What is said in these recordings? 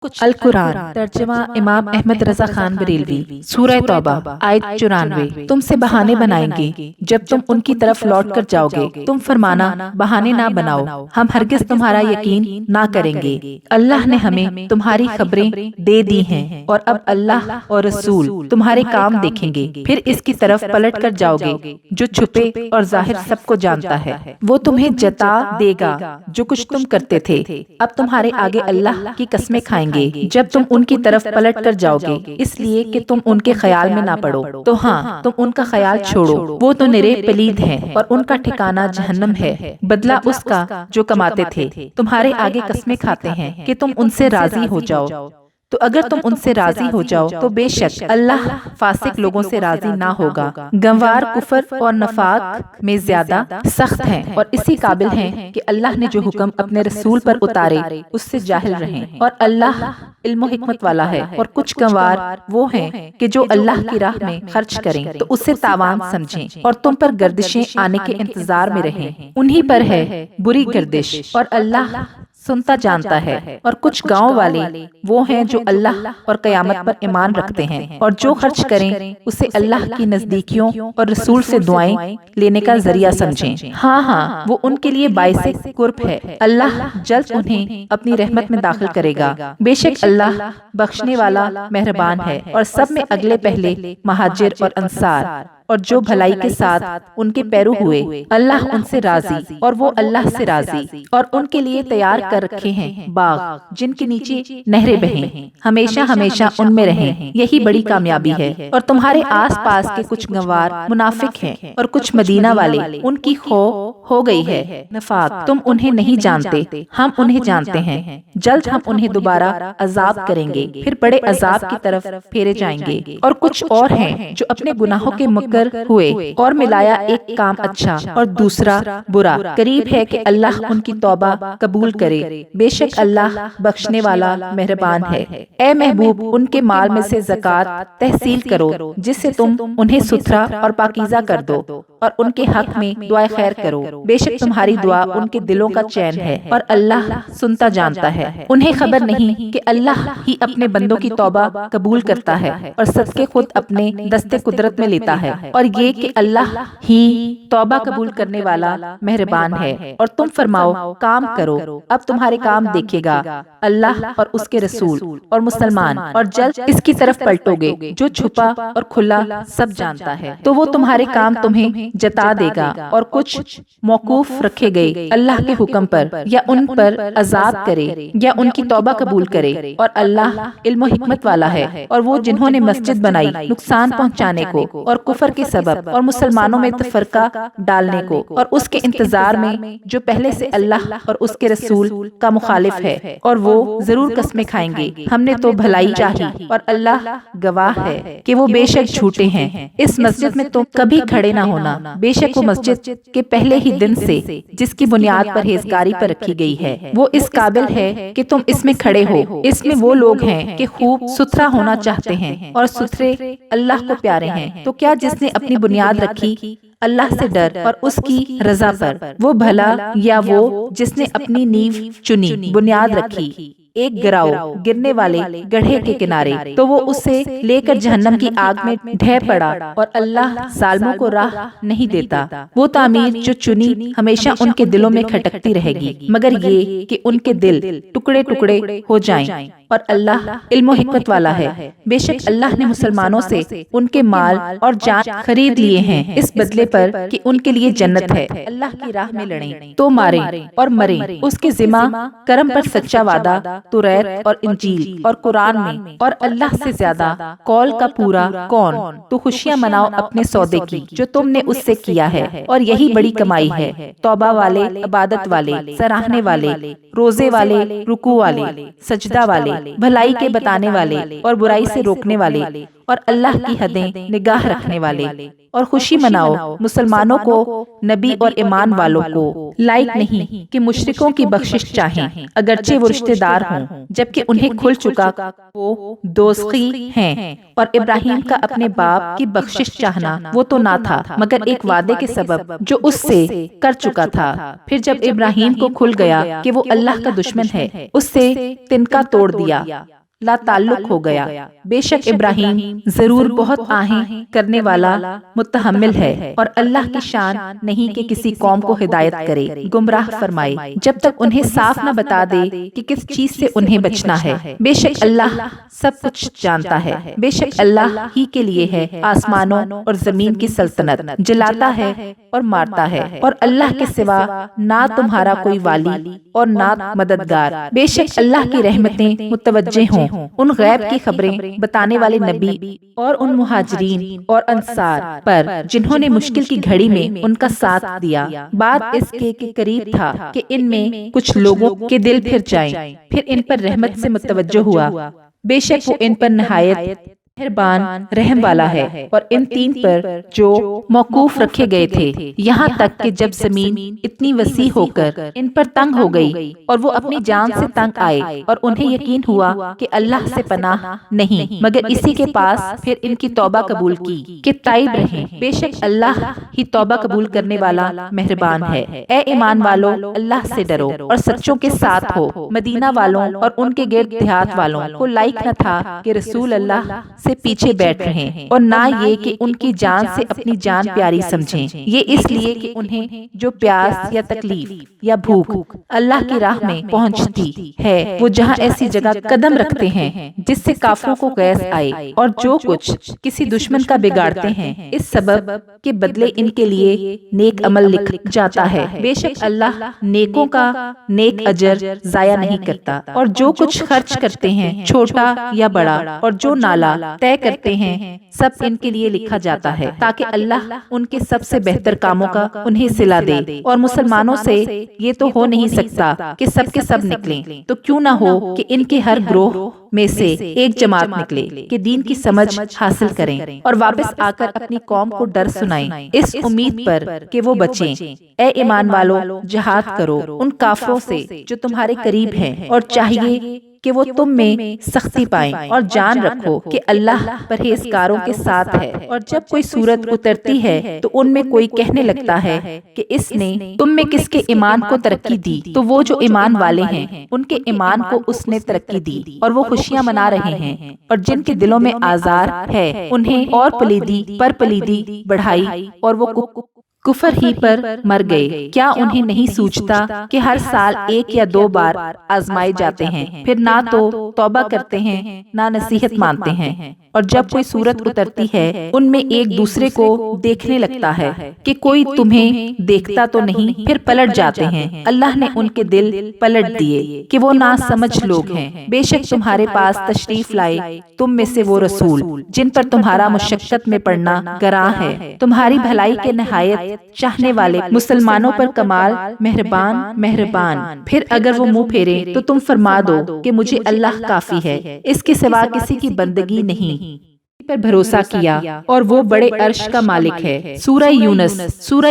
القرآن ترجمہ امام احمد رضا خان بریلوی سورہ توبہ آیت 94 تم سے بہانے بنائیں گے جب تم ان کی طرف لوٹ کر جاؤ گے، تم فرمانا بہانے نہ بناؤ، ہم ہرگز تمہارا یقین نہ کریں گے۔ اللہ نے ہمیں تمہاری خبریں دے دی ہیں اور اب اللہ اور رسول تمہارے کام دیکھیں گے، پھر اس کی طرف پلٹ کر جاؤ گے جو چھپے اور ظاہر سب کو جانتا ہے۔ وہ تمہیں جتا دے گا جو کچھ تم کرتے تھے، اب تمہارے آگے اللہ کی قسمیں کھائیں گے جب تم ان کی طرف پلٹ کر جاؤ گے، اس لیے کہ تم ان کے خیال میں نہ پڑو۔ تو ہاں، تم ان کا خیال چھوڑو، وہ تو نرے پلید ہیں اور ان کا ٹھکانہ جہنم ہے، بدلہ اس کا جو کماتے تھے۔ تمہارے آگے قسمیں کھاتے ہیں کہ تم ان سے راضی ہو جاؤ، تو اگر تم ان سے راضی ہو جاؤ تو بے شک اللہ فاسق لوگوں سے راضی نہ ہوگا۔ گنوار کفر اور نفاق میں زیادہ سخت ہیں اور اسی قابل ہیں کہ اللہ نے جو حکم اپنے رسول پر اتارے اس سے جاہل رہیں، اور اللہ علم و حکمت والا ہے۔ اور کچھ گنوار وہ ہیں کہ جو اللہ کی راہ میں خرچ کریں تو اسے تاوان سمجھیں اور تم پر گردشیں آنے کے انتظار میں رہیں، انہی پر ہے بری گردش، اور اللہ سنتا جانتا ہے۔ اور کچھ گاؤں والے وہ ہیں جو اللہ اور قیامت پر ایمان رکھتے ہیں اور جو خرچ کریں اسے اللہ کی نزدیکیوں اور رسول سے دعائیں لینے کا ذریعہ سمجھیں۔ ہاں، وہ ان کے لیے باعث قرب ہے، اللہ جلد انہیں اپنی رحمت میں داخل کرے گا، بے شک اللہ بخشنے والا مہربان ہے۔ اور سب میں اگلے پہلے مہاجر اور انصار اور جو بھلائی کے ساتھ ان کے پیرو ہوئے، اللہ ان سے راضی اور وہ اللہ سے راضی، اور ان کے لیے تیار کر رکھے ہیں باغ جن کے نیچے نہریں بہیں، ہمیشہ ہمیشہ ان میں رہیں، یہی بڑی کامیابی ہے۔ اور تمہارے آس پاس کے کچھ گنوار منافق ہیں اور کچھ مدینہ والے، ان کی ہو گئی ہے نفاق، تم انہیں نہیں جانتے، ہم انہیں جانتے ہیں، جلد ہم انہیں دوبارہ عذاب کریں گے، پھر بڑے عذاب کی طرف پھیرے جائیں گے۔ اور کچھ اور ہیں جو اپنے گناہوں کے مکر ہوئے اور ملایا ایک کام اچھا اور دوسرا برا، قریب ہے کہ اللہ ان کی توبہ قبول کرے، بے شک اللہ بخشنے والا مہربان ہے۔ اے محبوب، ان کے مال میں سے زکوٰۃ تحصیل کرو جس سے تم انہیں ستھرا اور پاکیزہ کر دو، اور ان کے حق میں دعائے خیر کرو، بے شک تمہاری دعا ان کے دلوں کا چین ہے اور اللہ سنتا جانتا ہے۔ انہیں خبر نہیں کہ اللہ ہی اپنے بندوں کی توبہ قبول کرتا ہے اور صدقے خود اپنے دستے قدرت میں لیتا ہے، اور یہ کہ اللہ ہی توبہ قبول کرنے والا مہربان ہے۔ اور تم فرماؤ کام کرو، اب تمہارے کام دیکھے گا اللہ اور اس کے رسول اور مسلمان، اور جلد اس کی طرف پلٹو گے جو چھپا اور کھلا سب جانتا ہے، تو وہ تمہارے کام تمہیں جتا دے گا۔ اور کچھ موقوف رکھے گئے اللہ کے حکم پر، یا ان پر عذاب کرے یا ان کی توبہ قبول کرے، اور اللہ علم و حکمت والا ہے۔ اور وہ جنہوں نے مسجد بنائی نقصان پہنچانے کو اور کفر کے سبب اور مسلمانوں میں تفرقہ ڈالنے کو، اور اس کے انتظار میں جو پہلے سے اللہ اور اس کے رسول کا مخالف ہے، اور وہ ضرور قسمیں کھائیں گے، ہم نے تو بھلائی چاہی، اور اللہ گواہ ہے کہ وہ بے شک جھوٹے ہیں۔ اس مسجد میں تم کبھی کھڑے نہ ہونا، بے شک وہ مسجد کے پہلے ہی دن سے جس کی بنیاد پرہیزگاری پر رکھی گئی ہے، وہ اس قابل ہے کہ تم اس میں کھڑے ہو۔ اس میں وہ لوگ ہیں کہ خوب ستھرا ہونا چاہتے ہیں اور ستھرے اللہ کو پیارے ہیں، تو کیا جس نے اپنی بنیاد رکھی اللہ سے ڈر اور اس کی رضا پر، وہ بھلا یا وہ جس نے اپنی نیو چنی بنیاد رکھی ایک گراؤ گرنے والے گڑھے کے کنارے، تو وہ اسے لے کر جہنم کی آگ میں ڈھہ پڑا، اور اللہ ظالموں کو راہ نہیں دیتا۔ وہ تعمیر جو چنی ہمیشہ ان کے دلوں میں کھٹکتی رہے گی، مگر یہ کہ ان کے دل ٹکڑے ٹکڑے ہو جائیں، اور اللہ علم و حکمت والا ہے۔ بے شک اللہ نے مسلمانوں سے ان کے مال اور جان خرید لیے ہیں اس بدلے پر کہ ان کے لیے جنت ہے، اللہ کی راہ میں لڑیں تو ماریں اور مریں، اس کے ذمہ کرم پر سچا وعدہ توریت اور انجیل اور قرآن میں، اور اللہ سے زیادہ قول کا پورا کون؟ تو خوشیاں مناؤ اپنے سودے کی جو تم نے اس سے کیا ہے، اور یہی بڑی کمائی ہے۔ توبہ والے، عبادت والے، سراہنے والے، روزے والے، رکوع والے، سجدہ والے، بھلائی کے بتانے والے اور برائی سے روکنے والے، اور اللہ کی حدیں نگاہ رکھنے والے، اور خوشی مناؤ مسلمانوں کو، نبی اور ایمان والوں کو لائق نہیں کہ مشرکوں کی بخشش چاہیں اگرچہ وہ رشتہ دار ہوں، جبکہ انہیں کھل چکا وہ دوزخی ہیں۔ اور ابراہیم کا اپنے باپ کی بخشش چاہنا وہ تو نہ تھا مگر ایک وعدے کے سبب جو اس سے کر چکا تھا۔ پھر جب ابراہیم کو کھل گیا کہ وہ اللہ کا دشمن ہے، اس سے تنکا توڑ دیا، لا تعلق ہو گیا۔ بے شک ابراہیم ضرور بہت آہیں کرنے والا متحمل ہے، اور اللہ کی شان نہیں کہ کسی قوم کو ہدایت کرے، گمراہ فرمائے، جب تک انہیں صاف نہ بتا دے کہ کس چیز سے انہیں بچنا ہے۔ بے شک اللہ سب کچھ جانتا ہے، بے شک اللہ ہی کے لیے ہے آسمانوں اور زمین کی سلطنت، جلاتا ہے اور مارتا ہے، اور اللہ کے سوا نہ تمہارا کوئی والی اور نہ مددگار۔ بے شک اللہ کی رحمتیں متوجہ ہوں ان غیب کی خبریں بتانے والے نبی اور ان مہاجرین اور انصار پر جنہوں نے مشکل کی گھڑی میں ان کا ساتھ دیا۔ بات اس کے قریب تھا کہ ان میں کچھ لوگوں کے دل پھر جائیں، پھر ان پر رحمت سے متوجہ ہوا، بے شک وہ ان پر نہایت مہربان رحم والا ہے۔ اور ان تین پر جو موقوف رکھے گئے تھے، یہاں تک کہ جب زمین اتنی وسیع ہو کر ان پر تنگ ہو گئی اور وہ اپنی جان سے تنگ آئے، اور انہیں یقین ہوا کہ اللہ سے پناہ نہیں مگر اسی کے پاس، پھر ان کی توبہ قبول کی کہ تائب رہیں، بے شک اللہ ہی توبہ قبول کرنے والا مہربان ہے۔ اے ایمان والو، اللہ سے ڈرو اور سچوں کے ساتھ ہو۔ مدینہ والوں اور ان کے گرد دیہات والوں کو لائق نہ تھا کہ رسول اللہ سے پیچھے بیٹھ رہے ہیں، اور نہ یہ کہ ان کی جان سے اپنی جان پیاری سمجھیں، یہ اس لیے کہ انہیں جو پیاس یا تکلیف یا بھوک اللہ کی راہ میں پہنچتی ہے، وہ جہاں ایسی جگہ قدم رکھتے ہیں جس سے کافروں کو غیظ آئے، اور جو کچھ کسی دشمن کا بگاڑتے ہیں، اس سبب کے بدلے ان کے لیے نیک عمل لکھ جاتا ہے۔ بے شک اللہ نیکوں کا نیک اجر ضائع نہیں کرتا، اور جو کچھ خرچ کرتے ہیں چھوٹا یا بڑا، اور جو نالا طے کرتے ہیں، سب ان کے لیے لکھا جاتا ہے، تاکہ اللہ ان کے سب سے بہتر کاموں کا انہیں صلہ دے۔ اور مسلمانوں سے یہ تو ہو نہیں سکتا کہ سب کے سب نکلیں، تو کیوں نہ ہو کہ ان کے ہر گروہ میں سے ایک جماعت نکلے کہ دین کی سمجھ حاصل کریں اور واپس آ کر اپنی قوم کو ڈر سنائیں، اس امید پر کہ وہ بچیں۔ اے ایمان والو، جہاد کرو ان کافروں سے جو تمہارے قریب ہیں، اور چاہیے کہ وہ تم میں سختی پائیں، اور جان رکھو کہ اللہ پرہیزگاروں کے ساتھ ہے۔ اور جب کوئی سورت اترتی ہے تو ان میں کوئی کہنے لگتا ہے کہ اس نے تم میں کس کے ایمان کو ترقی دی، تو وہ جو ایمان والے ہیں ان کے ایمان کو اس نے ترقی دی، اور وہ خوشیاں منا رہے ہیں، اور جن کے دلوں میں آزار ہے انہیں اور پلیدی پر پلیدی بڑھائی، اور وہ کفر ہی پر مر گئے۔ کیا انہیں نہیں سوچتا کہ ہر سال ایک یا دو بار آزمائے جاتے ہیں، پھر نہ تو توبہ کرتے ہیں نہ نصیحت مانتے ہیں، اور جب کوئی صورت اترتی ہے ان میں ایک دوسرے کو دیکھنے لگتا ہے کہ کوئی تمہیں دیکھتا تو نہیں، پھر پلٹ جاتے ہیں۔ اللہ نے ان کے دل پلٹ دیے کہ وہ نہ سمجھ لوگ ہیں۔ بے شک تمہارے پاس تشریف لائے تم میں سے وہ رسول جن پر تمہارا مشقت میں پڑنا گراں ہے، تمہاری بھلائی کے نہایت چاہنے والے، مسلمانوں پر کمال مہربان۔ پھر اگر وہ منہ پھیرے تو تم فرما دو کہ مجھے اللہ کافی ہے، اس کے سوا کسی کی بندگی نہیں پر بھروسہ کیا، اور وہ بڑے عرش کا مالک ہے۔ سورہ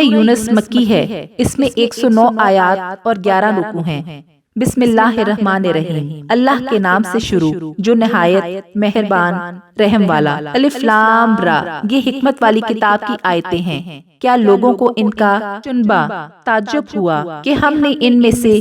یونس مکی ہے، اس میں 109 آیات اور 11 رکوع ہیں۔ بسم اللہ الرحمن الرحیم، اللہ کے نام سے شروع جو نہایت مہربان رحم والا۔ الف لام را، یہ حکمت والی کتاب کی آیتیں ہیں۔ کیا لوگوں کو ان کا چنبا تعجب ہوا کہ ہم نے ان میں سے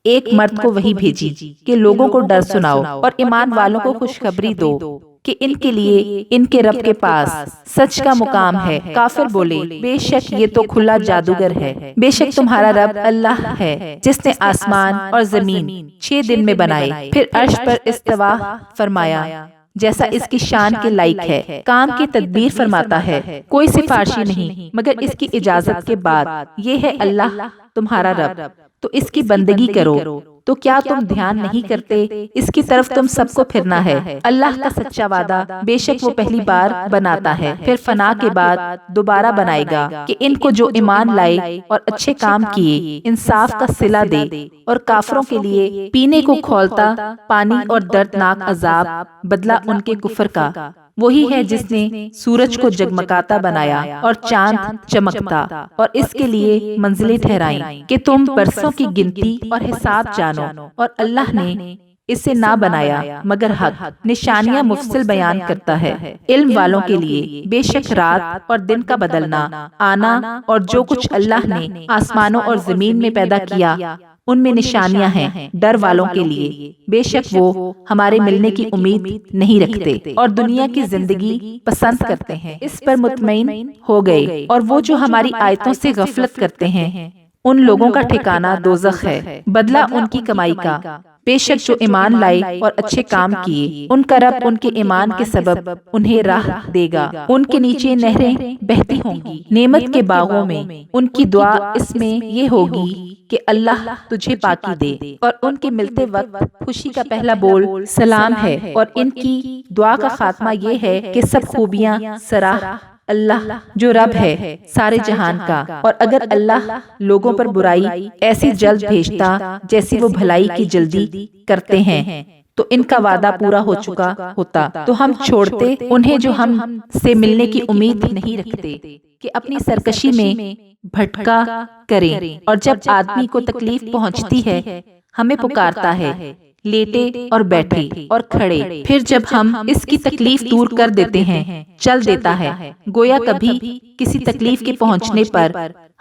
ایک مرد کو وحی بھیجی کہ لوگوں کو ڈر سناؤ اور ایمان والوں کو خوشخبری دو کہ ان کے لیے ان کے رب کے پاس سچ کا مقام ہے۔ کافر بولے، بے شک یہ تو کھلا جادوگر ہے۔ بے شک تمہارا رب اللہ ہے جس نے آسمان اور زمین 6 دن میں بنائے، پھر عرش پر استوا فرمایا جیسا اس کی شان کے لائق ہے، کام کی تدبیر فرماتا ہے، کوئی سفارشی نہیں مگر اس کی اجازت کے بعد۔ یہ ہے اللہ تمہارا رب، تو اس کی بندگی کرو۔ تو کیا تم دھیان نہیں کرتے؟ اس کی طرف تم سب کو پھرنا ہے۔ اللہ کا سچا وعدہ، بے شک وہ پہلی بار بناتا ہے، پھر فنا کے بعد دوبارہ بنائے گا کہ ان کو جو ایمان لائے اور اچھے کام کیے انصاف کا صلہ دے، اور کافروں کے لیے پینے کو کھولتا پانی اور دردناک عذاب بدلہ ان کے کفر کا۔ وہی ہے جس نے سورج کو جگمگاتا بنایا اور چاند چمکتا، اور اس کے لیے منزلیں ٹھہرائیں کہ تم برسوں کی گنتی اور حساب جانو، اور اللہ نے اسے نہ بنایا مگر حق، نشانیاں مفصل بیان کرتا ہے علم والوں کے لیے۔ بے شک رات اور دن کا بدلنا، آنا اور جو کچھ اللہ نے آسمانوں اور زمین میں پیدا کیا ان میں نشانیاں ہیں ڈر والوں کے لیے۔ بے شک وہ ہمارے ملنے کی امید نہیں رکھتے اور دنیا کی زندگی پسند کرتے ہیں، اس پر مطمئن ہو گئے، اور وہ جو ہماری آیتوں سے غفلت کرتے ہیں ان لوگوں کا ٹھکانہ دوزخ ہے، بدلہ ان کی کمائی کا۔ بے شک جو ایمان لائے اور اچھے کام کیے ان کا رب ان کے ایمان کے سبب انہیں راہ دے گا، ان کے نیچے نہریں بہتی ہوں گی نعمت کے باغوں میں۔ ان کی دعا اس میں یہ ہوگی کہ اللہ تجھے پاکی دے، اور ان کے ملتے وقت خوشی کا پہلا بول سلام ہے، اور ان کی دعا کا خاتمہ یہ ہے کہ سب خوبیاں سراہ اللہ جو رب ہے سارے جہان کا، اور اگر اللہ لوگوں پر برائی ایسی جلد بھیجتا جیسی وہ بھلائی کی جلدی کرتے ہیں تو ان کا وعدہ پورا ہو چکا ہوتا، تو ہم چھوڑتے انہیں جو ہم سے ملنے کی امید نہیں رکھتے کہ اپنی سرکشی میں بھٹکا کریں، اور جب آدمی کو تکلیف پہنچتی ہے ہمیں پکارتا ہے لیٹے اور بیٹھے اور کھڑے، پھر جب ہم اس کی تکلیف دور کر دیتے ہیں چل دیتا ہے، گویا کبھی کسی تکلیف کے پہنچنے پر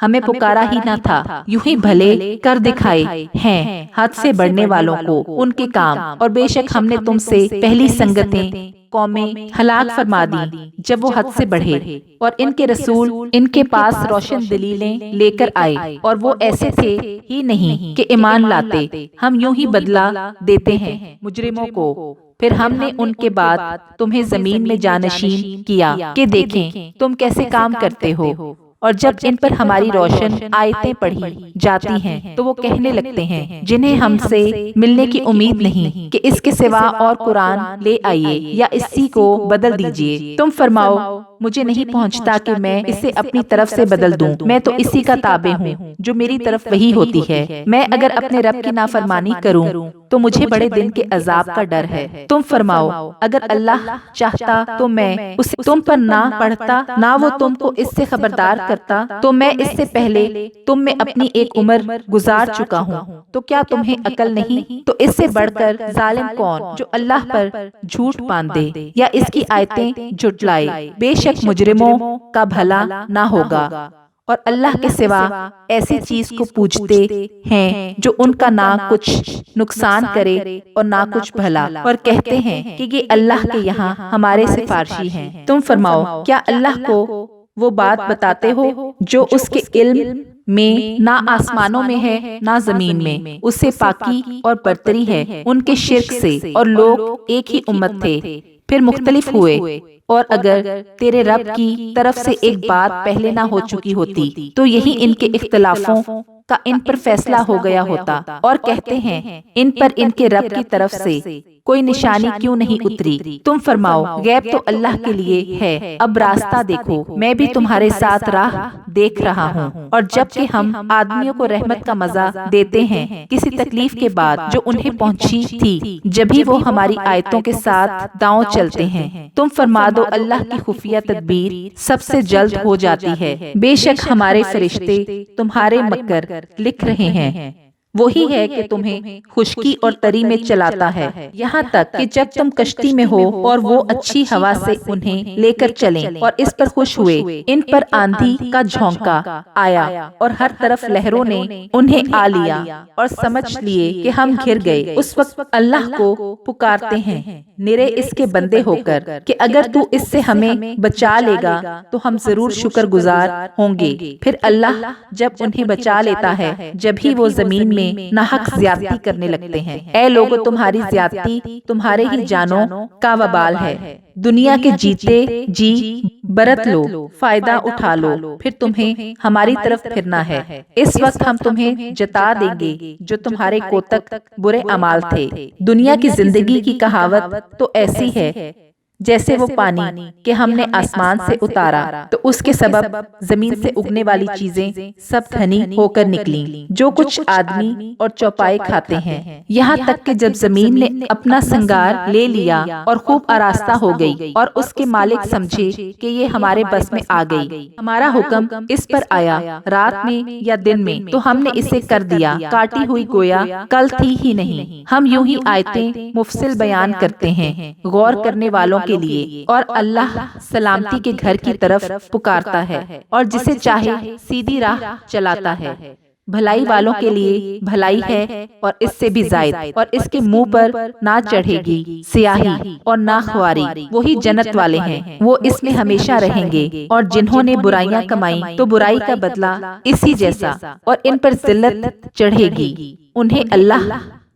ہمیں پکارا ہی نہ تھا۔ یوں ہی بھلے کر دکھائے ہیں حد سے بڑھنے والوں کو ان کے کام، اور بے شک ہم نے تم سے پہلی سنگتیں قومیں ہلاک فرما دی جب وہ حد سے بڑھے، اور ان کے رسول ان کے پاس روشن دلیلیں لے کر آئے اور وہ ایسے تھے ہی نہیں کہ ایمان لاتے۔ ہم یوں ہی بدلہ دیتے ہیں مجرموں کو، پھر ہم نے ان کے بعد تمہیں زمین میں جانشین کیا کہ دیکھیں تم کیسے کام کرتے ہو، اور جب ان پر ہماری روشن آیتیں پڑھی جاتی ہیں تو وہ کہنے لگتے ہیں جنہیں ہم سے ملنے کی امید نہیں کہ اس کے سوا اور قرآن لے آئیے یا اسی کو بدل دیجئے۔ تم فرماؤ مجھے نہیں پہنچتا کہ میں اسے اپنی طرف سے بدل دوں، میں تو اسی کا تابع ہوں جو میری طرف وحی ہوتی ہے۔ میں اگر اپنے رب کی نافرمانی کروں تو مجھے بڑے دن کے عذاب کا ڈر ہے۔ تم فرماؤ اگر اللہ چاہتا تو میں اسے تم پر نہ پڑھتا، نہ وہ تم کو اس سے خبردار کرتا، تو میں اس سے پہلے تم میں اپنی ایک عمر گزار چکا ہوں، تو کیا تمہیں عقل نہیں؟ تو اس سے بڑھ کر ظالم کون جو اللہ پر جھوٹ باندھے یا اس کی آیتیں جھٹلائے؟ بے شک مجرموں کا بھلا نہ ہوگا، اور اللہ کے سوا ایسی چیز کو پوجتے ہیں جو ان کا نہ کچھ نقصان کرے اور نہ کچھ بھلا، اور کہتے ہیں کہ یہ اللہ کے یہاں ہمارے سفارشی ہیں۔ تم فرماؤ کیا اللہ کو وہ بات بتاتے ہو جو اس کے علم میں نہ آسمانوں میں ہے نہ زمین میں؟ اس سے پاکی اور برتری ہے ان کے شرک سے، اور لوگ ایک ہی امت تھے پھر مختلف ہوئے، اور اگر تیرے رب کی طرف سے ایک بات پہلے نہ ہو چکی ہوتی تو یہی ان کے اختلافوں کا ان پر فیصلہ ہو گیا ہوتا، اور کہتے ہیں ان پر ان کے رب کی طرف سے کوئی نشانی کیوں نہیں اتری؟ تم فرماؤ غیب تو اللہ کے لیے ہے، اب راستہ دیکھو، میں بھی تمہارے ساتھ راہ دیکھ رہا ہوں۔ اور جب کہ ہم آدمیوں کو رحمت کا مزہ دیتے ہیں کسی تکلیف کے بعد جو انہیں پہنچی تھی، جبھی وہ ہماری آیتوں کے ساتھ داؤں چلتے ہیں، تم فرما دو اللہ کی خفیہ تدبیر سب سے جلد ہو جاتی ہے، بے شک ہمارے فرشتے تمہارے مکر لکھ رہے ہیں۔ وہی ہے کہ تمہیں خشکی اور تری میں چلاتا ہے، یہاں تک کہ جب تم کشتی میں ہو اور وہ اچھی ہوا سے انہیں لے کر چلیں اور اس پر خوش ہوئے، ان پر آندھی کا جھونکا آیا اور ہر طرف لہروں نے انہیں آ لیا اور سمجھ لیے کہ ہم گھر گئے۔ اس وقت اللہ کو پکارتے ہیں نرے اس کے بندے ہو کر کہ اگر تو اس سے ہمیں بچا لے گا تو ہم ضرور شکر گزار ہوں گے۔ پھر اللہ جب انہیں بچا لیتا ہے جب ہی وہ زمین میں ناحق زیادتی کرنے لگتے ہیں۔ اے لوگو تمہاری زیادتی تمہارے ہی جانوں کا وبال ہے، دنیا کے جیتے جی برت لو، فائدہ اٹھا لو، پھر تمہیں ہماری طرف پھرنا ہے۔ اس وقت ہم تمہیں جتا دیں گے جو تمہارے کوتک برے اعمال تھے۔ دنیا کی زندگی کی کہاوت تو ایسی ہے جیسے وہ پانی کہ ہم نے آسمان سے اتارا تو اس کے سبب زمین سے اگنے والی چیزیں سب گھنی ہو کر نکلیں، جو کچھ آدمی اور چوپائے کھاتے ہیں، یہاں تک کہ جب زمین نے اپنا سنگار لے لیا اور خوب آراستہ ہو گئی اور اس کے مالک سمجھے کہ یہ ہمارے بس میں آ گئی، ہمارا حکم اس پر آیا رات میں یا دن میں، تو ہم نے اسے کر دیا کاٹی ہوئی گویا کل تھی ہی نہیں۔ ہم یوں ہی آیتیں مفصل بیان کرتے ہیں غور کرنے والوں کے لیے، اور اللہ سلامتی کے گھر کی طرف پکارتا ہے اور جسے چاہے سیدھی راہ چلاتا ہے۔ بھلائی والوں کے لیے بھلائی ہے اور اس سے بھی زائد، اور اس کے منہ پر نہ چڑھے گی سیاہی اور نہ خواری، وہی جنت والے ہیں، وہ اس میں ہمیشہ رہیں گے۔ اور جنہوں نے برائیاں کمائیں تو برائی کا بدلہ اسی جیسا، اور ان پر ذلت چڑھے گی، انہیں اللہ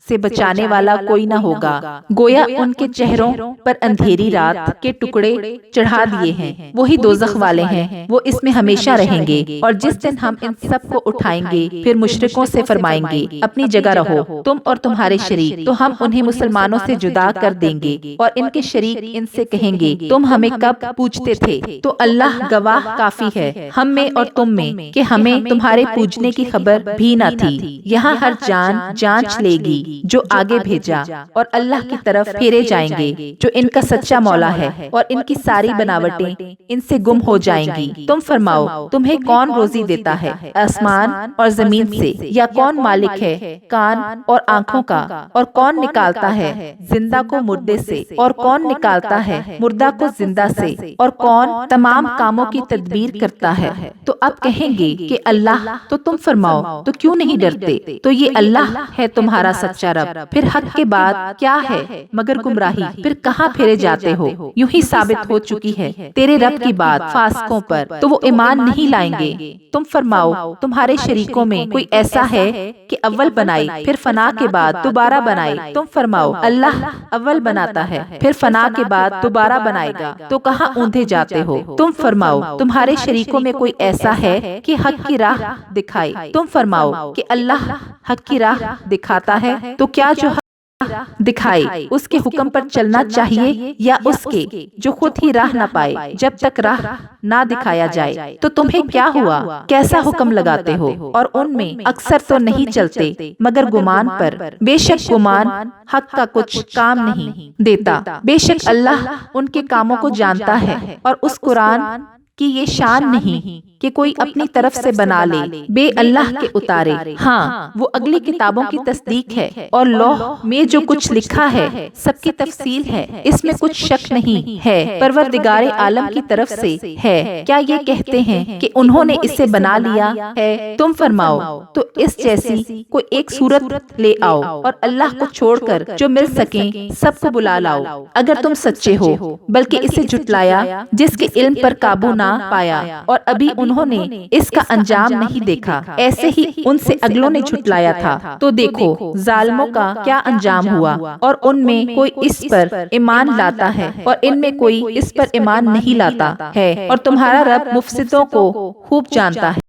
سے بچانے والا کوئی نہ ہوگا، گویا ان کے چہروں پر اندھیری رات کے ٹکڑے چڑھا دیے ہیں، وہی دوزخ والے ہیں، وہ اس میں ہمیشہ رہیں گے۔ اور جس دن ہم ان سب کو اٹھائیں گے پھر مشرکوں سے فرمائیں گے اپنی جگہ رہو تم اور تمہارے شریک، تو ہم انہیں مسلمانوں سے جدا کر دیں گے، اور ان کے شریک ان سے کہیں گے تم ہمیں کب پوجتے تھے، تو اللہ گواہ کافی ہے ہم میں اور تم میں کہ ہمیں تمہارے پوجنے کی خبر بھی نہ تھی۔ یہاں ہر جان جانچ لے گی جو آگے بھیجا، اور اللہ کی طرف پھیرے جائیں گے جو ان کا سچا مولا ہے، اور ان کی ساری بناوٹیں ان سے گم ہو جائیں گی۔ تم فرماؤ تمہیں کون روزی دیتا ہے آسمان اور زمین سے، یا کون مالک ہے کان اور آنکھوں کا، اور کون نکالتا ہے زندہ کو مردے سے، اور کون نکالتا ہے مردہ کو زندہ سے، اور کون تمام کاموں کی تدبیر کرتا ہے۔ تو اب کہیں گے کہ اللہ، تو تم فرماؤ تو کیوں نہیں ڈرتے؟ تو یہ اللہ ہے تمہارا سچا رب، پھر حق کے بعد کیا ہے مگر گمراہی، پھر کہاں پھرے جاتے ہو؟ یوں ہی ثابت ہو چکی ہے تیرے رب کی بات فاسقوں پر، تو وہ ایمان نہیں لائیں گے۔ تم فرماؤ تمہارے شریکوں میں کوئی ایسا ہے کہ اول بنائے پھر فنا کے بعد دوبارہ بنائے؟ تم فرماؤ اللہ اول بناتا ہے پھر فنا کے بعد دوبارہ بنائے گا، تو کہاں اوندھے جاتے ہو؟ تم فرماؤ تمہارے شریکوں میں کوئی ایسا ہے کہ حق کی راہ دکھائے؟ تم فرماؤ کہ اللہ حق کی راہ دکھاتا ہے، تو کیا جو دکھائے اس کے حکم پر چلنا چاہیے، یا اس کے جو خود ہی راہ نہ پائے جب تک راہ نہ دکھایا جائے؟ تو تمہیں کیا ہوا، کیسا حکم لگاتے ہو؟ اور ان میں اکثر تو نہیں چلتے مگر گمان پر، بے شک گمان حق کا کچھ کام نہیں دیتا، بے شک اللہ ان کے کاموں کو جانتا ہے۔ اور اس قرآن کی یہ شان نہیں کہ کوئی اپنی طرف سے بنا لے، بے اللہ کے اتارے، ہاں وہ اگلی کتابوں کی تصدیق ہے، اور لوح میں جو کچھ لکھا ہے سب کی تفصیل ہے، اس میں کچھ شک نہیں ہے، پروردگار عالم کی طرف سے ہے۔ کیا یہ کہتے ہیں کہ انہوں نے اسے بنا لیا ہے؟ تم فرماؤ تو اس جیسی کوئی ایک صورت لے آؤ، اور اللہ کو چھوڑ کر جو مل سکیں سب کو بلا لاؤ اگر تم سچے ہو، بلکہ اسے جھٹلایا جس کے علم پر قابو نہ پایا، اور ابھی انہوں نے اس کا انجام نہیں دیکھا، ایسے ہی ان سے اگلوں نے جھٹلایا تھا، تو دیکھو ظالموں کا کیا انجام ہوا۔ اور ان میں کوئی اس پر ایمان لاتا ہے اور ان میں کوئی اس پر ایمان نہیں لاتا ہے، اور تمہارا رب مفسدوں کو خوب جانتا ہے۔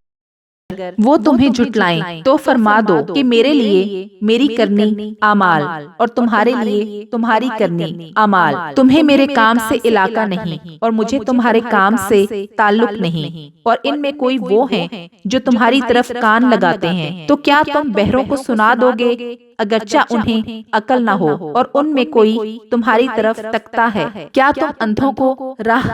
وہ تمہیں جھٹلائیں تو فرما دو کہ میرے لیے میری کرنی اعمال، اور تمہارے لیے تمہاری کرنی اعمال، تمہیں میرے کام سے علاقہ نہیں اور مجھے تمہارے کام سے تعلق نہیں۔ اور ان میں کوئی وہ ہیں جو تمہاری طرف کان لگاتے ہیں، تو کیا تم بہروں کو سنا دو گے اگرچہ انہیں عقل نہ ہو؟ اور ان میں کوئی تمہاری طرف تکتا ہے، کیا تم اندھوں کو راہ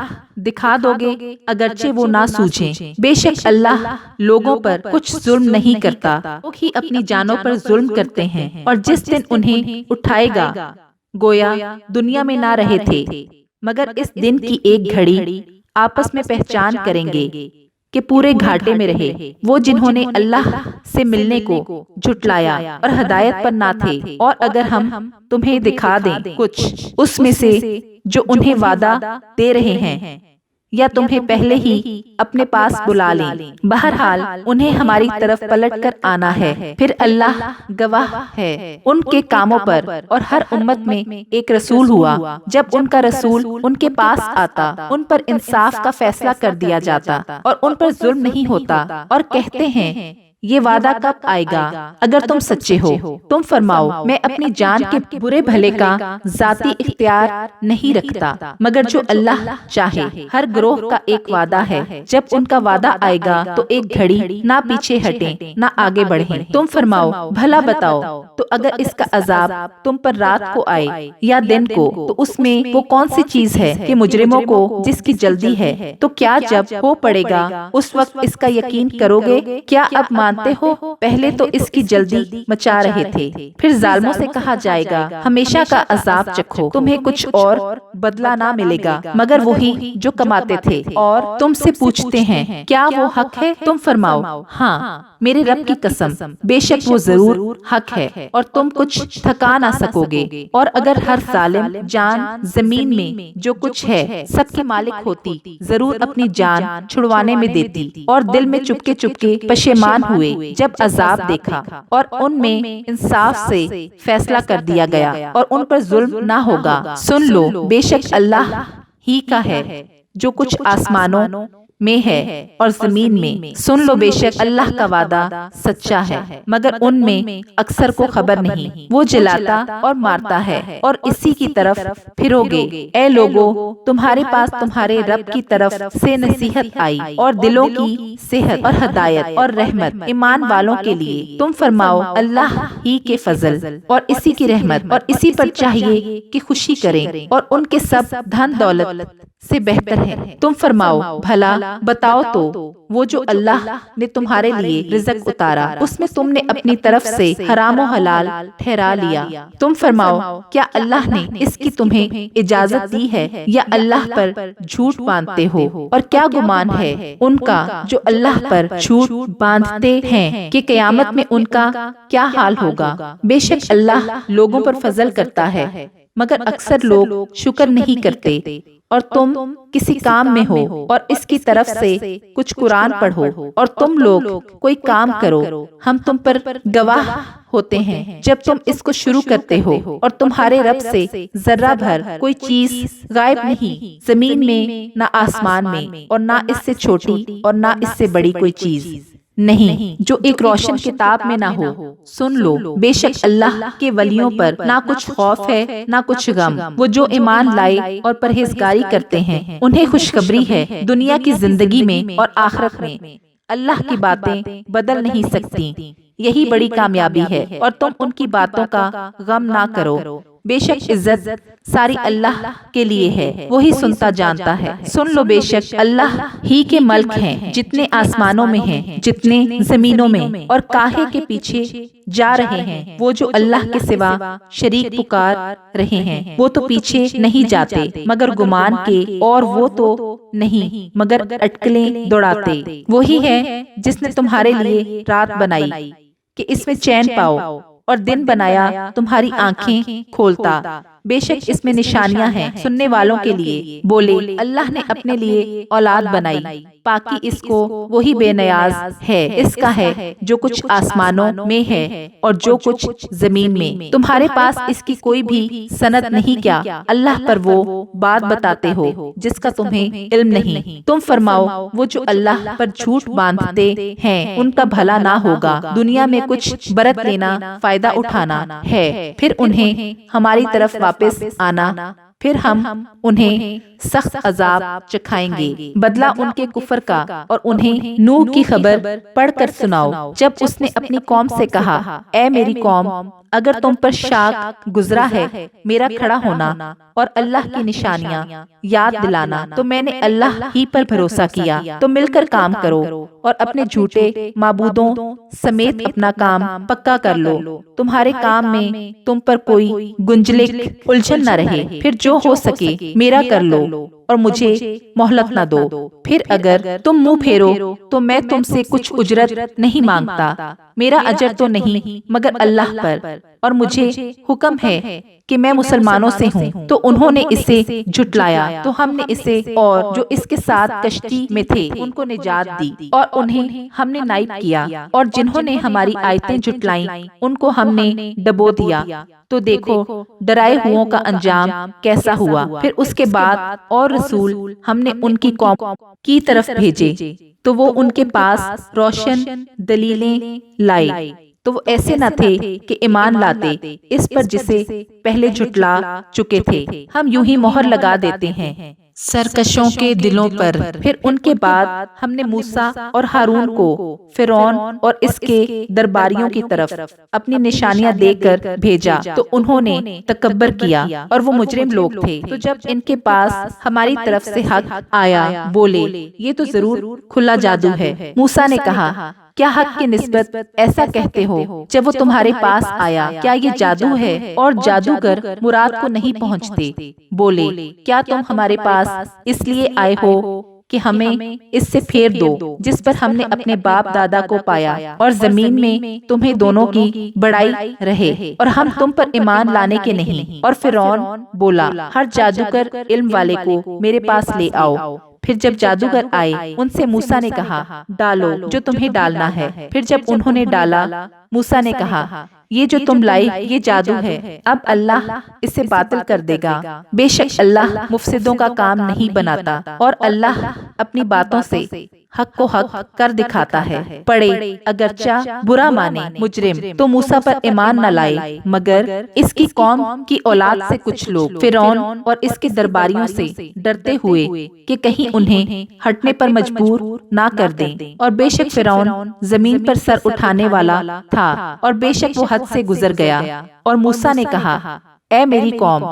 دکھا دو گے اگرچہ وہ نہ سوچیں؟ بے شک اللہ لوگوں پر کچھ ظلم نہیں کرتا، وہ ہی اپنی جانوں پر ظلم کرتے ہیں۔ اور جس دن انہیں اٹھائے گا گویا دنیا میں نہ رہے تھے مگر اس دن کی ایک گھڑی، آپس میں پہچان کریں گے کہ پورے گھاٹے میں رہے وہ جنہوں نے اللہ سے ملنے کو جھٹلایا اور ہدایت پر نہ تھے۔ اور اگر ہم تمہیں دکھا دیں کچھ اس میں سے جو انہیں وعدہ دے رہے ہیں، یا تمہیں پہلے ہی اپنے پاس بلا لیں، بہرحال انہیں ہماری طرف پلٹ کر آنا ہے، پھر اللہ گواہ ہے ان کے کاموں پر۔ اور ہر امت میں ایک رسول ہوا، جب ان کا رسول ان کے پاس آتا ان پر انصاف کا فیصلہ کر دیا جاتا اور ان پر ظلم نہیں ہوتا، اور کہتے ہیں یہ وعدہ کب آئے گا اگر تم سچے ہو؟ تم فرماؤ میں اپنی جان کے برے بھلے کا ذاتی اختیار نہیں رکھتا مگر جو اللہ چاہے۔ ہر گروہ کا ایک وعدہ ہے، جب ان کا وعدہ آئے گا تو ایک گھڑی نہ پیچھے ہٹیں نہ آگے بڑھیں۔ تم فرماؤ بھلا بتاؤ تو اگر اس کا عذاب تم پر رات کو آئے یا دن کو تو اس میں وہ کون سی چیز ہے کہ مجرموں کو جس کی جلدی ہے؟ تو کیا جب ہو پڑے گا اس وقت اس کا یقین کرو گے؟ کیا اب مانتے ہو؟ پہلے تو اس کی جلدی مچا رہے تھے، پھر ظالموں سے کہا جائے گا ہمیشہ کا عذاب چکھو، تمہیں کچھ اور بدلہ نہ ملے گا مگر وہی جو کماتے تھے۔ اور تم سے پوچھتے ہیں کیا وہ حق ہے؟ تم فرماؤ ہاں میرے رب کی قسم بے شک وہ ضرور حق ہے اور تم کچھ تھکا نہ سکو گے۔ اور اگر ہر ظالم جان زمین میں جو کچھ ہے سب کی مالک ہوتی ضرور اپنی جان چھڑوانے میں دیتی، اور دل میں چپکے چپکے پشیمان ہوئے جب عذاب دیکھا اور ان میں انصاف سے فیصلہ کر دیا گیا اور ان پر ظلم نہ ہوگا۔ سن لو بے شک اللہ ہی کا ہے جو کچھ آسمانوں میں ہے اور زمین میں۔ سن لو بے شک اللہ کا وعدہ سچا ہے مگر ان میں اکثر کو خبر نہیں۔ وہ جلاتا اور مارتا ہے اور اسی کی طرف پھرو گے۔ اے لوگو تمہارے پاس تمہارے رب کی طرف سے نصیحت آئی اور دلوں کی صحت اور ہدایت اور رحمت ایمان والوں کے لیے۔ تم فرماؤ اللہ ہی کے فضل اور اسی کی رحمت اور اسی پر چاہیے کہ خوشی کریں اور ان کے سب دھن دولت سے بہتر ہے۔ تم فرماؤ بھلا بتاؤ تو وہ جو اللہ نے تمہارے لیے رزق اتارا اس میں تم نے اپنی طرف سے حرام و حلال ٹھہرا لیا۔ تم فرماؤ کیا اللہ نے اس کی تمہیں اجازت دی ہے یا اللہ پر جھوٹ باندھتے ہو؟ اور کیا گمان ہے ان کا جو اللہ پر جھوٹ باندھتے ہیں کہ قیامت میں ان کا کیا حال ہوگا؟ بے شک اللہ لوگوں پر فضل کرتا ہے مگر اکثر لوگ شکر نہیں کرتے۔ اور تم کسی کام میں ہو اور اس کی طرف سے کچھ قرآن پڑھو اور تم لوگ کوئی کام کرو، ہم تم پر گواہ ہوتے ہیں جب تم اس کو شروع کرتے ہو۔ اور تمہارے رب سے ذرہ بھر کوئی چیز غائب نہیں، زمین میں نہ آسمان میں، اور نہ اس سے چھوٹی اور نہ اس سے بڑی کوئی چیز نہیں جو ایک روشن کتاب میں نہ ہو۔ سن لو بے شک اللہ کے ولیوں پر نہ کچھ خوف ہے نہ کچھ غم، وہ جو ایمان لائے اور پرہیزگاری کرتے ہیں انہیں خوشخبری ہے دنیا کی زندگی میں اور آخرت میں۔ اللہ کی باتیں بدل نہیں سکتی، یہی بڑی کامیابی ہے، اور تم ان کی باتوں کا غم نہ کرو۔ بے شک عزت ساری اللہ کے لیے ہے، وہی سنتا جانتا ہے۔ سن لو بے شک اللہ ہی کے ملک ہیں، جتنے آسمانوں میں ہیں جتنے زمینوں میں، اور کاہے کے پیچھے جا رہے ہیں وہ جو اللہ کے سوا شریک پکار رہے ہیں؟ وہ تو پیچھے نہیں جاتے مگر گمان کے، اور وہ تو نہیں مگر اٹکلیں دوڑاتے۔ وہی ہے جس نے تمہارے لیے رات بنائی کہ اس میں چین پاؤ، اور دن بنایا تمہاری آنکھیں کھولتا۔ بے شک اس میں نشانیاں ہیں سننے والوں کے لیے۔ بولے اللہ نے اپنے لیے اولاد بنائی، پاکی اس کو وہی بے نیاز ہے، اس کا ہے جو کچھ آسمانوں میں ہے اور جو کچھ زمین میں۔ تمہارے پاس اس کی کوئی بھی سند نہیں، کیا اللہ پر وہ بات بتاتے ہو جس کا تمہیں علم نہیں؟ تم فرماؤ وہ جو اللہ پر جھوٹ باندھتے ہیں ان کا بھلا نہ ہوگا، دنیا میں کچھ برت لینا فائدہ اٹھانا ہے، پھر انہیں ہماری طرف واپس آنا، پھر ہم انہیں سخت عذاب چکھائیں گے بدلہ ان کے کفر کا۔ اور انہیں نوح کی خبر پڑھ کر سناؤ جب اس نے اپنی قوم سے کہا اے میری قوم اگر تم پر شاک گزرا ہے میرا کھڑا ہونا اور اللہ کی نشانیاں یاد دلانا تو میں نے اللہ ہی پر بھروسہ کیا، تو مل کر کام کرو اور اپنے جھوٹے معبودوں سمیت اپنا کام پکا کر لو، تمہارے کام میں تم پر کوئی گنجلک الجھن نہ رہے، پھر جو ہو سکے میرا کر لو اور مجھے مہلت نہ دو۔ پھر اگر تم منہ پھیرو تو میں تم سے کچھ اجرت نہیں مانگتا، میرا اجر تو نہیں مگر اللہ پر، اور مجھے حکم ہے کہ میں مسلمانوں سے ہوں۔ تو انہوں نے اسے جھٹلایا تو ہم نے اسے اور جو اس کے ساتھ کشتی میں تھے ان کو نجات دی، اور انہیں ہم نے نائب کیا، اور جنہوں نے ہماری آیتیں جھٹلائیں ان کو ہم نے ڈبو دیا۔ تو دیکھو ڈرائے ہوں کا انجام کیسا ہوا۔ پھر اس کے بعد اور رسول ہم نے ان کی قوم کی طرف بھیجے تو وہ ان کے پاس روشن دلیلیں لائے، تو وہ ایسے نہ تھے کہ ایمان لاتے اس پر جسے پہلے جھٹلا چکے تھے۔ ہم یوں ہی مہر لگا دیتے ہیں سرکشوں کے دلوں پر۔ پھر ان کے بعد ہم نے موسیٰ اور ہارون کو فرعون اور اس کے درباریوں کی طرف اپنی نشانیاں دے کر بھیجا، تو انہوں نے تکبر کیا اور وہ مجرم لوگ تھے۔ تو جب ان کے پاس ہماری طرف سے حق آیا بولے یہ تو ضرور کھلا جادو ہے۔ موسیٰ نے کہا کیا حق کی نسبت ایسا کہتے ہو جب وہ تمہارے پاس آیا؟ کیا یہ جادو ہے؟ اور جادوگر مراد کو نہیں پہنچتے۔ بولے کیا تم ہمارے پاس اس لیے آئے ہو کہ ہمیں اس سے پھیر دو جس پر ہم نے اپنے باپ دادا کو پایا، اور زمین میں تمہیں دونوں کی بڑائی رہے، اور ہم تم پر ایمان لانے کے نہیں؟ اور فرعون بولا ہر جادوگر علم والے کو میرے پاس لے آؤ۔ پھر جب جادوگر آئے ان سے موسیٰ نے کہا ڈالو جو تمہیں ڈالنا ہے۔ پھر جب انہوں نے ڈالا موسیٰ نے کہا یہ جو تم لائے یہ جادو ہے، اب اللہ اسے باطل کر دے گا۔ بے شک اللہ مفسدوں کا کام نہیں بناتا، اور اللہ اپنی باتوں سے حق کو حق کر دکھاتا ہے۔ پڑے اگرچہ برا مانے مجرم تو موسیٰ پر ایمان نہ لائے، مگر اس کی قوم کی اولاد سے کچھ لوگ فرعون اور اس کے درباریوں سے ڈرتے ہوئے کہ کہیں انہیں ہٹنے پر مجبور نہ کر دیں۔ اور بے شک فرعون زمین پر سر اٹھانے والا تھا، اور بے شک وہ حد سے گزر گیا۔ اور موسیٰ نے کہا اے میری قوم،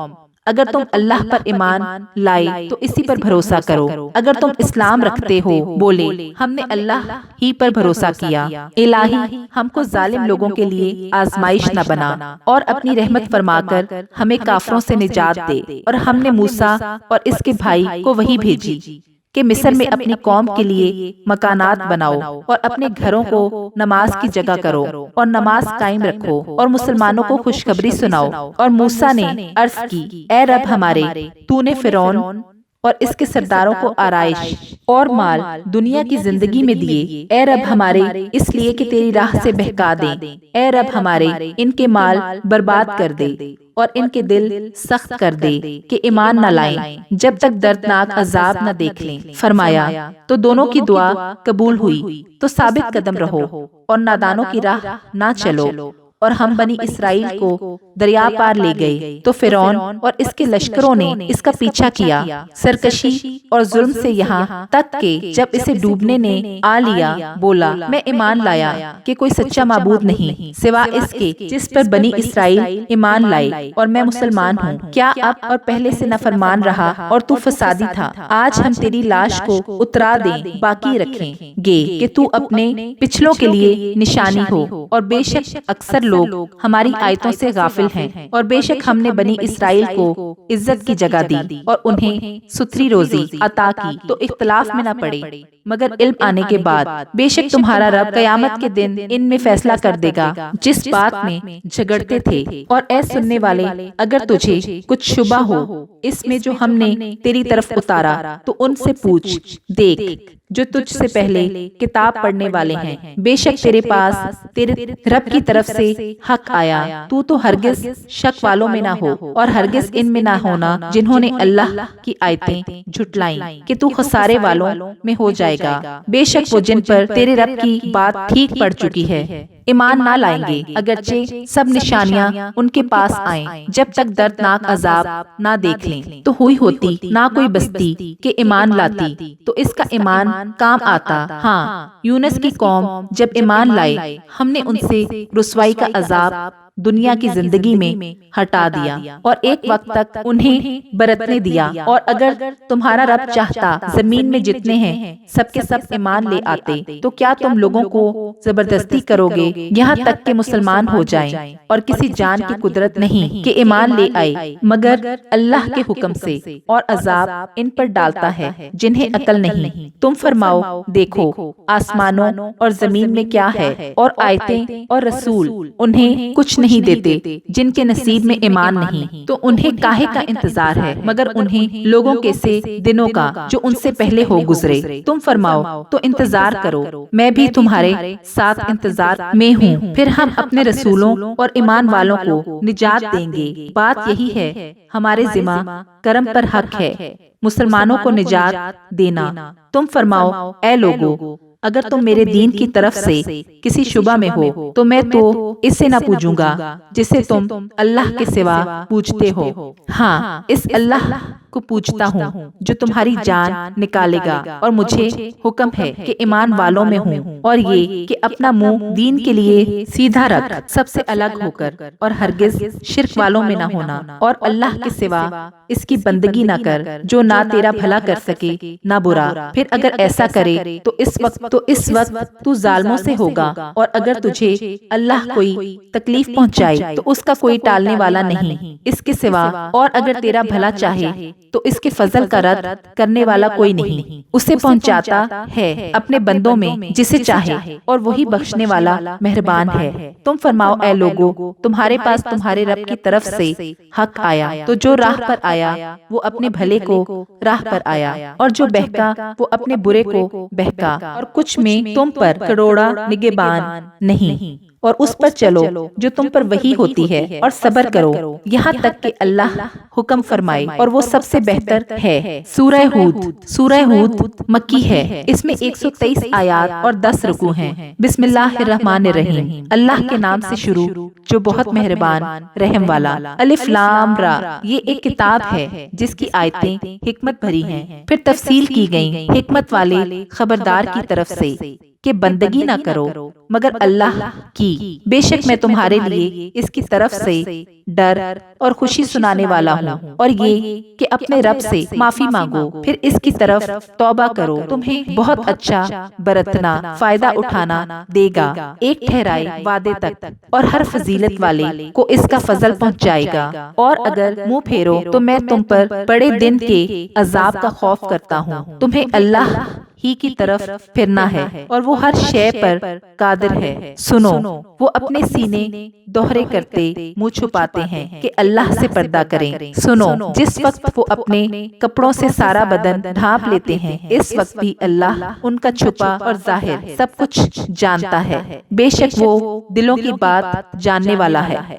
اگر تم اللہ پر ایمان لائے تو اسی پر بھروسہ کرو۔ اگر تم اسلام رکھتے ہو، بولے ہم نے اللہ ہی پر بھروسہ کیا، الہی ہم کو ظالم لوگوں کے لیے آزمائش نہ بنا، اور اپنی رحمت فرما کر ہمیں کافروں سے نجات دے۔ اور ہم نے موسیٰ اور اس کے بھائی کو وحی بھیجی کہ مصر میں اپنی قوم کے لیے مکانات بناؤ، اور اپنے گھروں کو نماز کی جگہ کرو، اور نماز قائم رکھو، اور مسلمانوں کو خوشخبری سناؤ۔ اور موسیٰ نے عرض کی اے رب ہمارے، تو نے فرعون اور اس کے سرداروں کو آرائش اور مال دنیا کی زندگی میں دیے، اے رب ہمارے اس لیے کہ تیری راہ سے بہکا دیں۔ اے رب ہمارے ان کے مال برباد کر دے، اور ان کے دل سخت کر دے کہ ایمان نہ لائیں جب تک دردناک عذاب نہ دیکھ لیں۔ فرمایا تو دونوں کی دعا قبول ہوئی، تو ثابت قدم رہو اور نادانوں کی راہ نہ چلو۔ اور ہم بنی اسرائیل کو دریا پار لے گئے، تو فرعون اور اس کے لشکروں نے اس کا پیچھا کیا سرکشی اور ظلم سے، یہاں تک کہ جب اسے ڈوبنے نے آ لیا، بولا میں ایمان لایا کہ کوئی سچا معبود نہیں سوا اس کے جس پر بنی اسرائیل ایمان لائے، اور میں مسلمان ہوں۔ کیا اب اور پہلے سے نافرمان رہا اور تو فسادی تھا؟ آج ہم تیری لاش کو اترا دیں، باقی رکھیں گے کہ تو اپنے پچھلوں کے لیے نشانی ہو۔ اور بے شک اکثر لوگ ہماری آیتوں سے غافل ہیں، اور بے شک ہم نے بنی اسرائیل کو عزت کی جگہ دی اور انہیں ستھری روزی عطا کی، تو اختلاف میں نہ پڑے مگر علم آنے کے بعد۔ بے شک تمہارا رب قیامت کے دن ان میں فیصلہ کر دے گا جس بات میں جھگڑتے تھے۔ اور اے سننے والے، اگر تجھے کچھ شبہ ہو اس میں جو ہم نے تیری طرف اتارا، تو ان سے پوچھ، دیکھ جو تجھ سے پہلے کتاب پڑھنے والے ہیں، بے شک تیرے پاس تیرے رب کی طرف سے حق آیا۔ تو ہرگز شک والوں میں نہ ہو، اور ہرگز ان میں نہ ہونا جنہوں نے اللہ کی آیتیں جھٹلائیں کہ تو خسارے والوں میں ہو جائے گا۔ بے شک وہ جن پر تیرے رب کی بات ٹھیک پڑ چکی ہے ایمان نہ لائیں گے، اگرچہ سب نشانیاں ان کے پاس آئیں، جب تک دردناک عذاب نہ دیکھ لیں۔ تو ہوئی ہوتی نہ کوئی بستی کہ ایمان لاتی تو اس کا ایمان کام آتا۔ ہاں، یونس کی قوم جب ایمان لائے، ہم نے ان سے رسوائی کا عذاب دنیا کی زندگی میں ہٹا دیا، اور ایک وقت تک انہیں برتنے دیا۔ اور اگر تمہارا رب چاہتا زمین میں جتنے ہیں سب کے سب ایمان لے آتے، تو کیا تم لوگوں کو زبردستی کرو گے یہاں تک کہ مسلمان ہو جائیں؟ اور کسی جان کی قدرت نہیں کہ ایمان لے آئے مگر اللہ کے حکم سے، اور عذاب ان پر ڈالتا ہے جنہیں عقل نہیں۔ تم فرماؤ دیکھو آسمانوں اور زمین میں کیا ہے، اور آیتیں اور رسول انہیں کچھ نہیں دیتے جن کے نصیب میں ایمان نہیں، تو انہیں کاہے کا انتظار ہے مگر انہیں لوگوں کے سے دنوں کا جو ان سے پہلے ہو گزرے۔ تم فرماؤ تو انتظار کرو، میں بھی تمہارے ساتھ انتظار میں ہوں، پھر ہم اپنے رسولوں اور ایمان والوں کو نجات دیں گے۔ بات یہی ہے، ہمارے ذمہ کرم پر حق ہے مسلمانوں کو نجات دینا۔ تم فرماؤ اے لوگو، اگر تم میرے دین کی طرف سے کسی شبہ میں ہو تو میں تو اس سے نہ پوجوں گا جسے تم اللہ کے سوا پوجتے ہو، ہاں اس اللہ کو پوجتا ہوں جو تمہاری جان نکالے گا، اور مجھے حکم ہے کہ ایمان والوں میں ہوں، اور یہ کہ اپنا منہ دین کے لیے سیدھا رکھ، سب سے الگ ہو کر، اور ہرگز شرک والوں میں نہ ہونا، اور اللہ کے سوا اس کی بندگی نہ کر جو نہ تیرا بھلا کر سکے نہ برا، پھر اگر ایسا کرے تو اس وقت تو ظالموں سے ہوگا، اور اگر تجھے اللہ کوئی تکلیف پہنچائے تو اس کا کوئی ٹالنے والا نہیں اس کے سوا، اور اگر تیرا بھلا چاہے تو اس کے فضل کا رد کرنے والا کوئی نہیں، اسے پہنچاتا ہے اپنے بندوں میں جسے چاہے، اور وہی بخشنے والا مہربان ہے۔ تم فرماؤ اے لوگو، تمہارے پاس تمہارے رب کی طرف سے حق آیا، تو جو راہ پر آیا وہ اپنے بھلے کو راہ پر آیا، اور جو بہکا وہ اپنے برے کو بہکا، اور کچھ میں تم پر کروڑا نگہبان نہیں، اور اس پر چلو جو تم پر وحی ہوتی ہے، اور صبر کرو یہاں تک کہ اللہ حکم فرمائے، اور وہ سب سے بہتر ہے۔ سورہ ہود مکی ہے، اس میں 123 آیات اور 10 رکوع ہیں۔ بسم اللہ الرحمن الرحیم، اللہ کے نام سے شروع جو بہت مہربان رحم والا۔ الف لام را، یہ ایک کتاب ہے جس کی آیتیں حکمت بھری ہیں، پھر تفصیل کی گئیں حکمت والے خبردار کی طرف سے کہ بندگی نہ کرو مگر اللہ کی، بے شک میں تمہارے لیے اس کی طرف سے ڈر اور خوشی سنانے والا ہوں، اور یہ کہ اپنے رب سے معافی مانگو، پھر اس کی طرف توبہ کرو، تمہیں بہت اچھا برتنا فائدہ اٹھانا دے گا ایک ٹھہرائے وعدے تک، اور ہر فضیلت والے کو اس کا فضل پہنچائے گا، اور اگر منہ پھیرو تو میں تم پر بڑے دن کے عذاب کا خوف کرتا ہوں۔ تمہیں اللہ ہی کی طرف پھرنا ہے، اور وہ ہر شے پر قادر ہے۔ سنو، وہ اپنے سینے دوہرے کرتے منہ چھپاتے ہیں کہ اللہ سے پردہ کریں۔ سنو، جس وقت وہ اپنے کپڑوں سے سارا بدن ڈھانپ لیتے ہیں، اس وقت بھی اللہ ان کا چھپا اور ظاہر سب کچھ جانتا ہے، بے شک وہ دلوں کی بات جاننے والا ہے۔